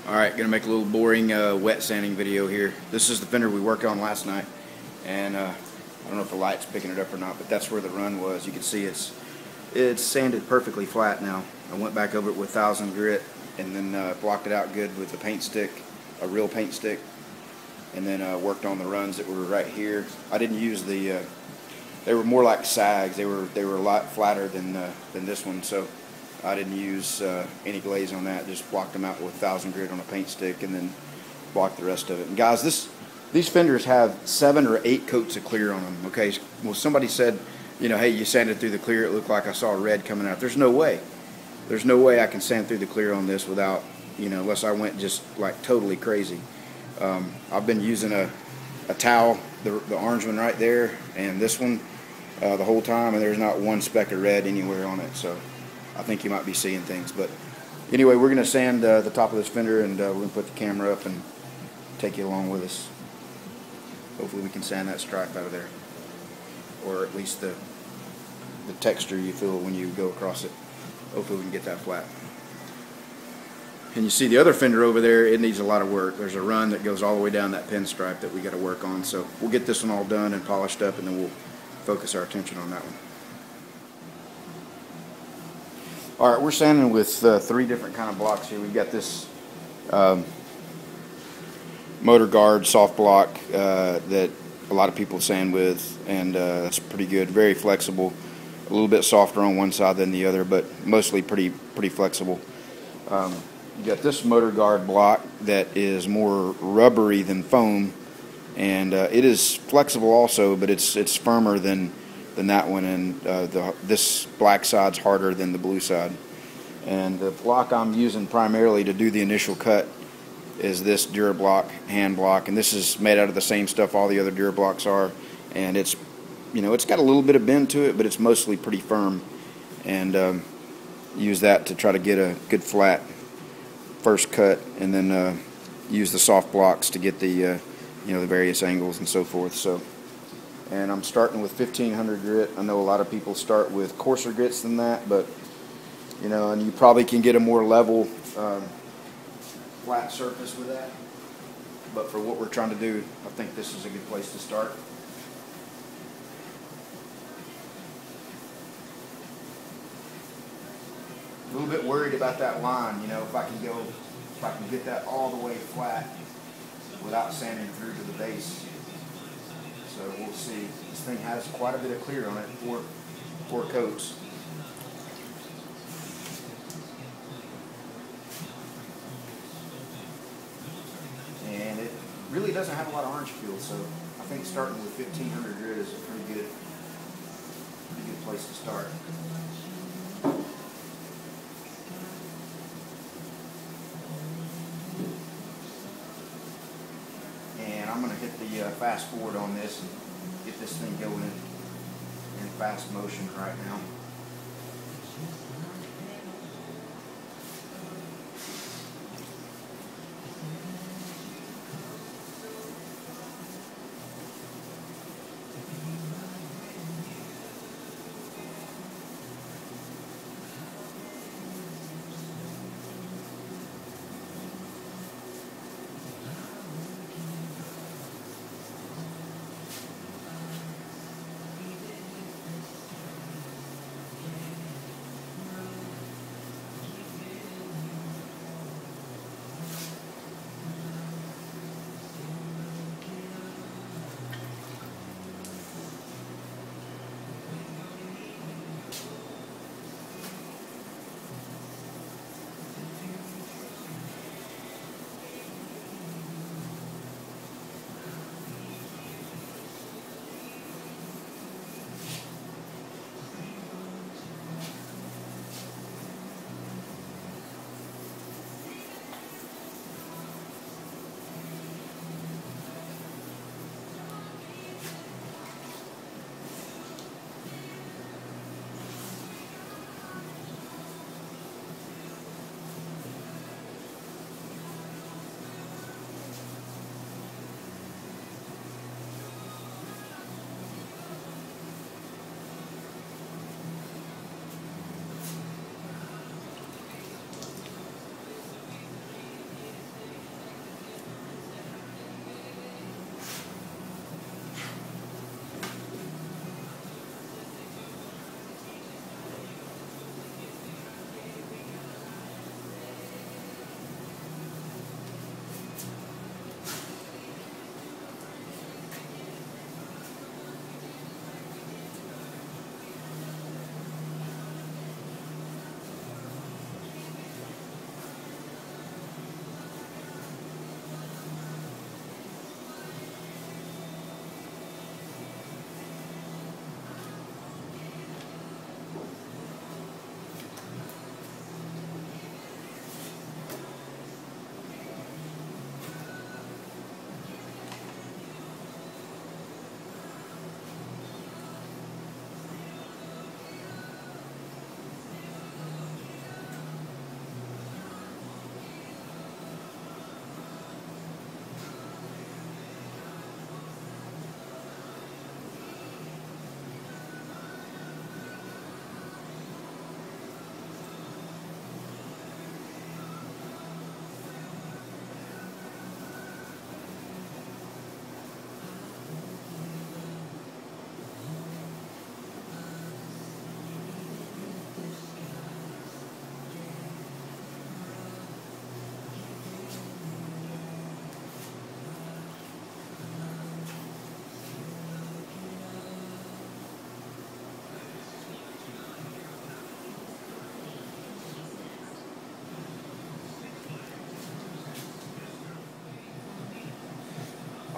Alright, gonna make a little boring wet sanding video here. This is the fender we worked on last night, and I don't know if the light's picking it up or not, but that's where the run was. You can see it's sanded perfectly flat now. I went back over it with 1000 grit and then blocked it out good with a paint stick, a real paint stick, and then worked on the runs that were right here. I didn't use the they were more like sags. They were a lot flatter than this one, so I didn't use any glaze on that. Just blocked them out with 1000 grit on a paint stick and then blocked the rest of it. And guys, these fenders have 7 or 8 coats of clear on them. Okay, well, somebody said, you know, hey, you sanded through the clear, it looked like I saw red coming out. There's no way. There's no way I can sand through the clear on this without, you know, unless I went just like totally crazy. I've been using a towel, the orange one right there, and this one the whole time, and there's not one speck of red anywhere on it. So I think you might be seeing things. But anyway, we're going to sand the top of this fender, and we're going to put the camera up and take you along with us. Hopefully we can sand that stripe out of there, or at least the texture you feel when you go across it. Hopefully we can get that flat. And you see the other fender over there, it needs a lot of work. There's a run that goes all the way down that pinstripe that we got to work on. So we'll get this one all done and polished up, and then we'll focus our attention on that one. Alright, we're sanding with 3 different kind of blocks here. We've got this motor guard soft block that a lot of people sand with, and it's pretty good, very flexible, a little bit softer on one side than the other, but mostly pretty flexible. You got this motor guard block that is more rubbery than foam, and it is flexible also, but it's firmer than that one, and this black side's harder than the blue side. And the block I'm using primarily to do the initial cut is this DuraBlock hand block, and this is made out of the same stuff all the other DuraBlocks are, and it's, you know, it's got a little bit of bend to it, but it's mostly pretty firm, and use that to try to get a good flat first cut, and then use the soft blocks to get the you know, the various angles and so forth. So, and I'm starting with 1500 grit. I know a lot of people start with coarser grits than that, but you know, and you probably can get a more level flat surface with that, but for what we're trying to do, I think this is a good place to start. A little bit worried about that line, you know, if I can get that all the way flat without sanding through to the base. So we'll see. This thing has quite a bit of clear on it, four coats. And it really doesn't have a lot of orange peel, so I think starting with 1500 grit is a pretty good place to start. And I'm going to hit the fast forward on this and get this thing going in fast motion right now.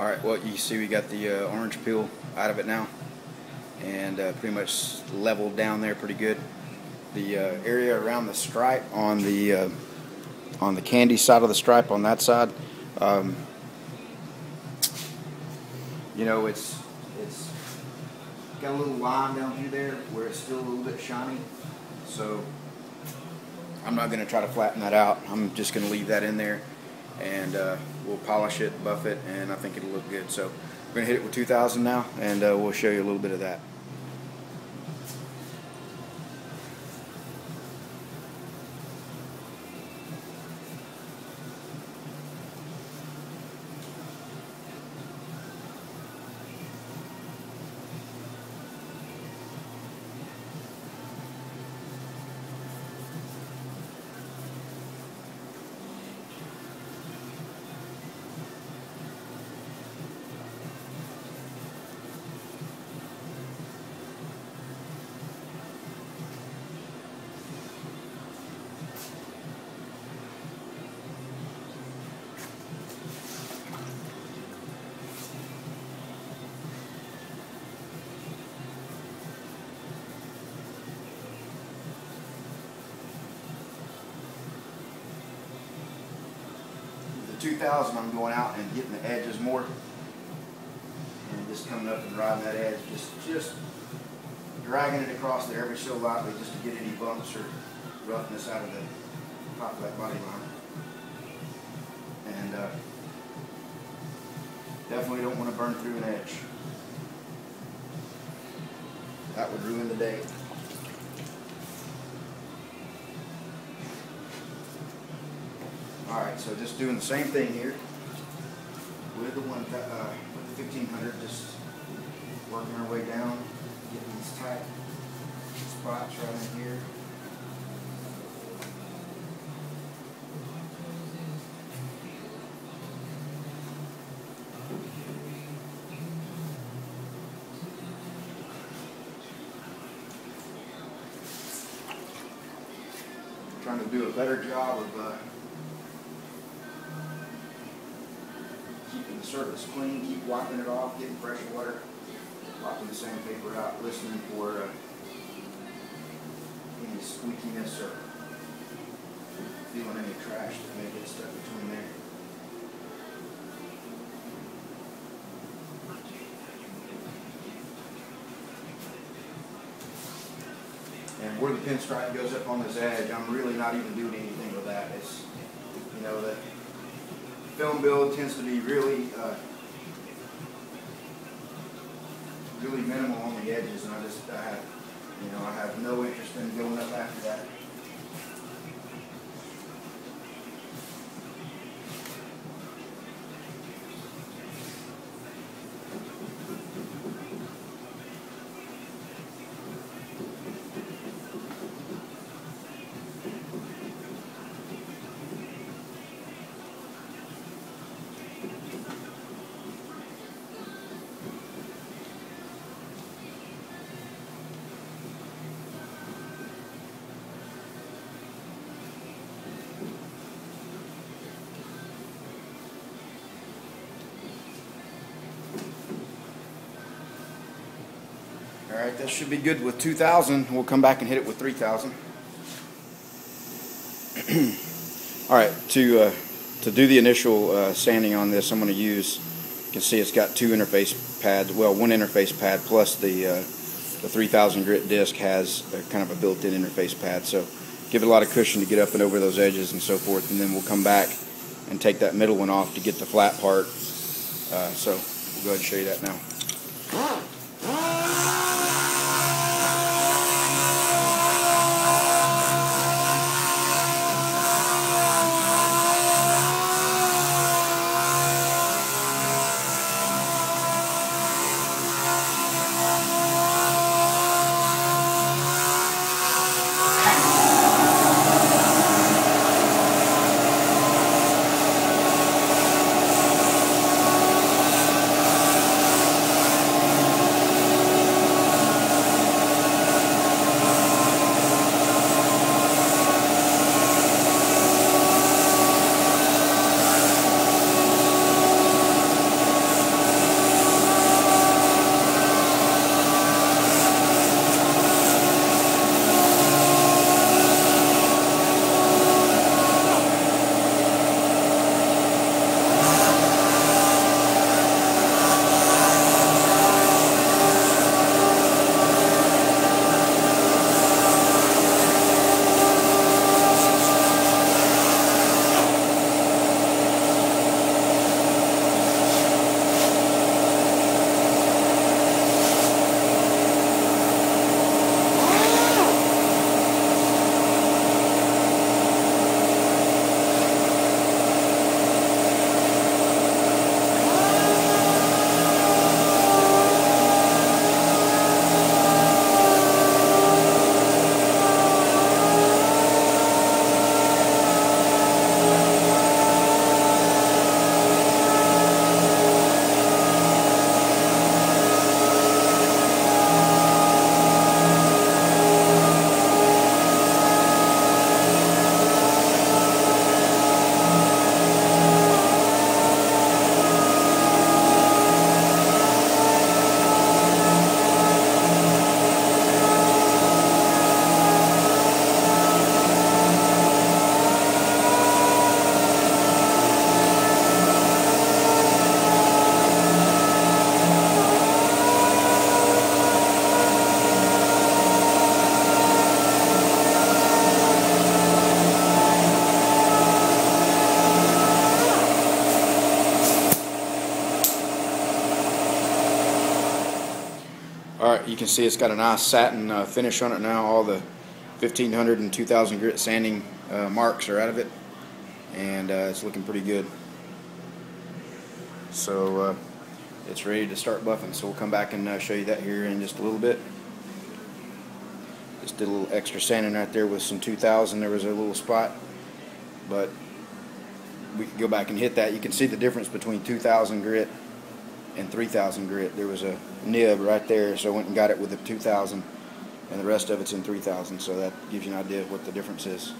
Alright, well, you see we got the orange peel out of it now, and pretty much leveled down there pretty good. The area around the stripe on the candy side of the stripe on that side, you know, it's got a little line down through there where it's still a little bit shiny, so I'm not going to try to flatten that out. I'm just going to leave that in there, and we'll polish it, buff it, and I think it'll look good. So we're going to hit it with 2000 now, and we'll show you a little bit of that. The 2000, I'm going out and getting the edges more, and just coming up and riding that edge, just dragging it across there every so lightly, just to get any bumps or roughness out of the top of that body line. And definitely don't want to burn through an edge. That would ruin the day. Alright, so just doing the same thing here with the 1500, just working our way down, getting these tight spots right in here. Trying to do a better job of keeping the surface clean, keep wiping it off, getting fresh water, wiping the sandpaper out, listening for any squeakiness or feeling any trash that may get stuck between there. And where the pinstripe goes up on this edge, I'm really not even doing anything with that. It's, you know, that film build tends to be really really minimal on the edges, and I have no interest in going up after that. Alright, that should be good with 2000. We'll come back and hit it with 3000. Alright, to do the initial sanding on this, I'm going to use, you can see it's got two interface pads, well, one interface pad plus the 3000 grit disc has kind of a built-in interface pad, so give it a lot of cushion to get up and over those edges and so forth, and then we'll come back and take that middle one off to get the flat part. So we'll go ahead and show you that now. Alright, you can see it's got a nice satin finish on it now. All the 1500 and 2000 grit sanding marks are out of it, and it's looking pretty good. So it's ready to start buffing, so we'll come back and show you that here in just a little bit. Just did a little extra sanding right there with some 2000. There was a little spot, but we can go back and hit that. You can see the difference between 2000 grit and 3000 grit. There was a nib right there, so I went and got it with the 2000, and the rest of it's in 3000, so that gives you an idea of what the difference is.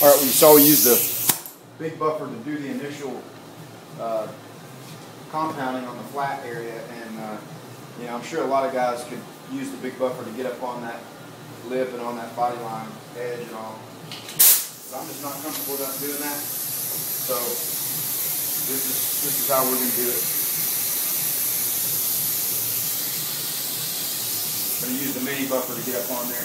Alright, well, you saw we used the big buffer to do the initial compounding on the flat area, and you know, I'm sure a lot of guys could use the big buffer to get up on that lip and on that body line edge and all. But I'm just not comfortable doing that. So this is how we're going to do it. I'm going to use the mini buffer to get up on there.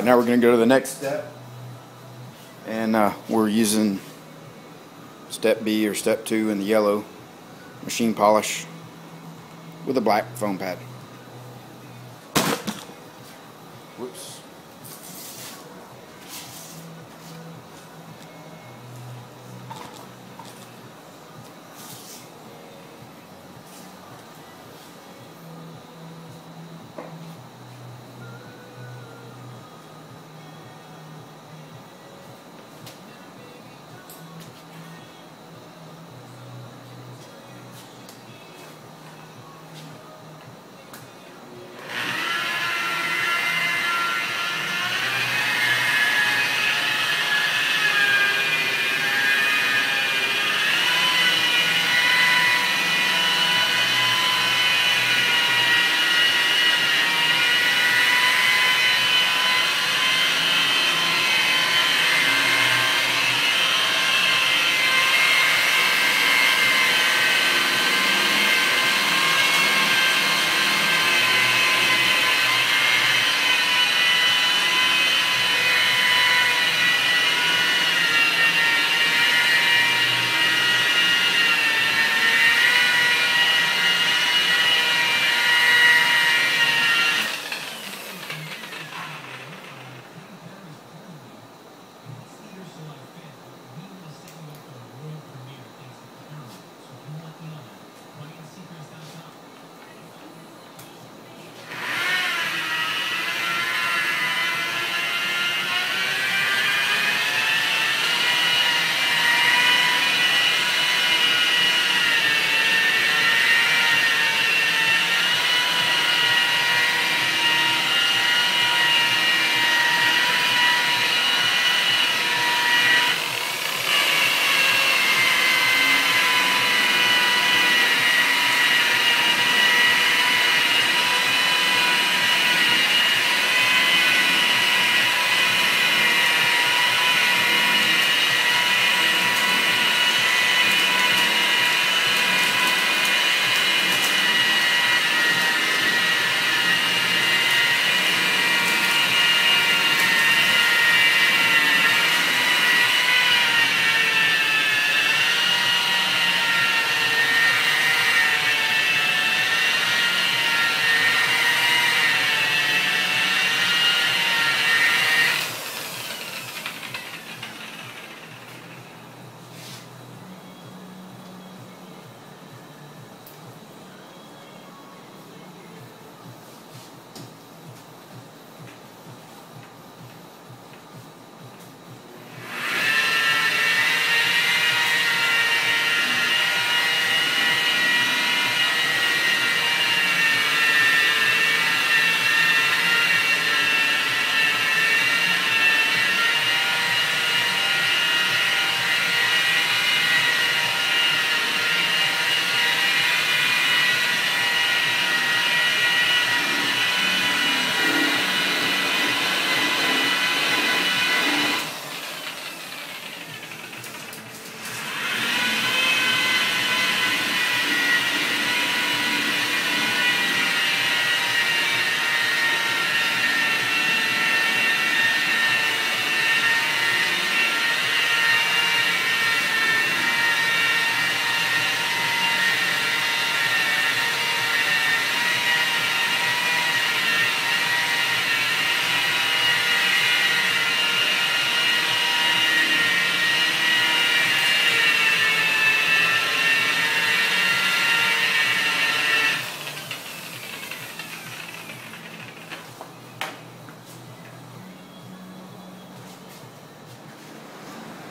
now we're going to go to the next step, and we're using step B or step 2 in the yellow machine polish with a black foam pad. Whoops.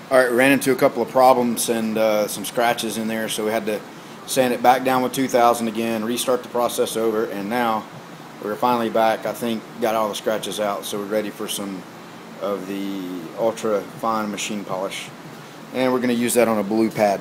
Alright, we ran into a couple of problems and some scratches in there, so we had to sand it back down with 2000 again, restart the process over, and now we're finally back. I think got all the scratches out, so we're ready for some of the ultra fine machine polish. And we're going to use that on a blue pad.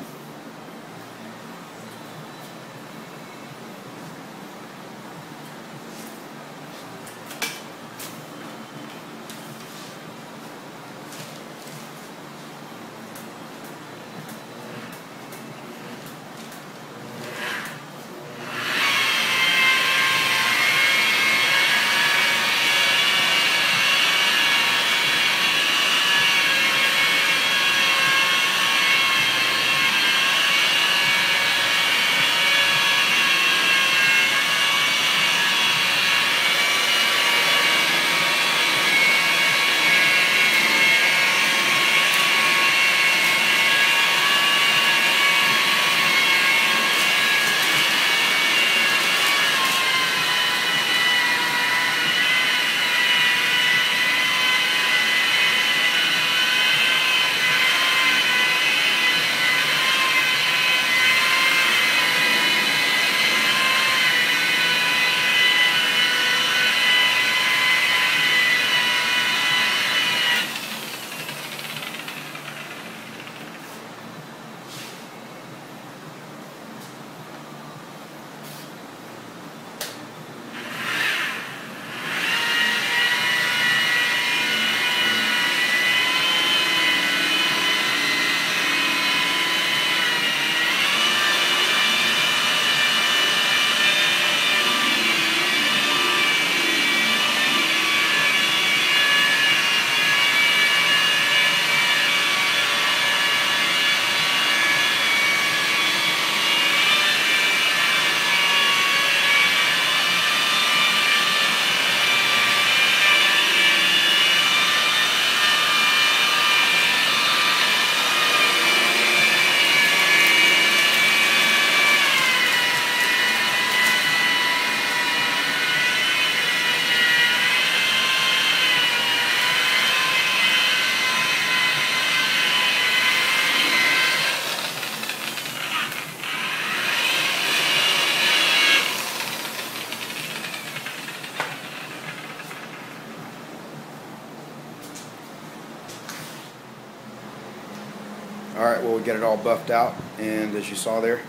Alright, well, we got it all buffed out, and as you saw there,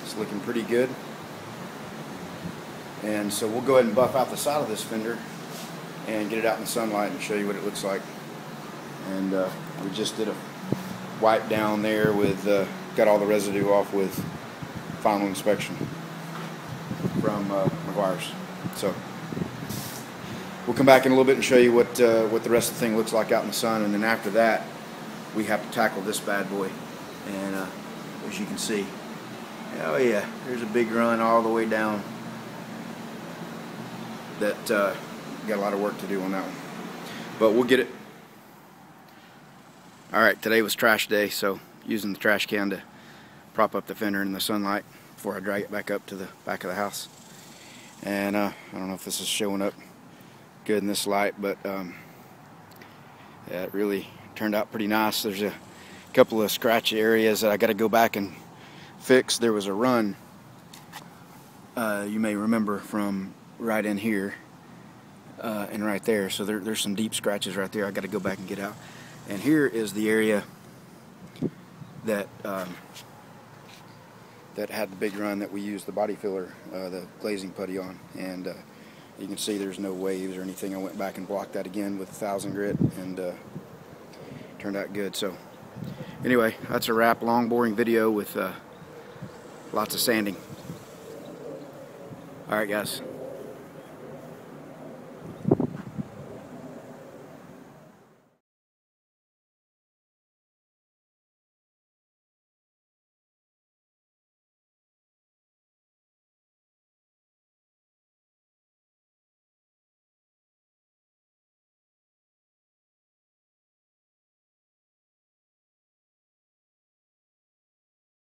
it's looking pretty good. And so we'll go ahead and buff out the side of this fender and get it out in the sunlight and show you what it looks like. And we just did a wipe down there with, got all the residue off with final inspection from McGuire's. So we'll come back in a little bit and show you what the rest of the thing looks like out in the sun, and then after that we have to tackle this bad boy. And as you can see, oh yeah, there's a big run all the way down. That got a lot of work to do on that one, but we'll get it. Alright, today was trash day, so using the trash can to prop up the fender in the sunlight before I drag it back up to the back of the house. And I don't know if this is showing up good in this light, but yeah, it really turned out pretty nice. There's a couple of scratchy areas that I got to go back and fix. There was a run, you may remember, from right in here and right there, so there's some deep scratches right there I got to go back and get out. And here is the area that that had the big run that we used the body filler, the glazing putty on, and you can see there's no waves or anything. I went back and blocked that again with 1000 grit, and turned out good. So anyway, that's a wrap. Long boring video with lots of sanding. Alright guys.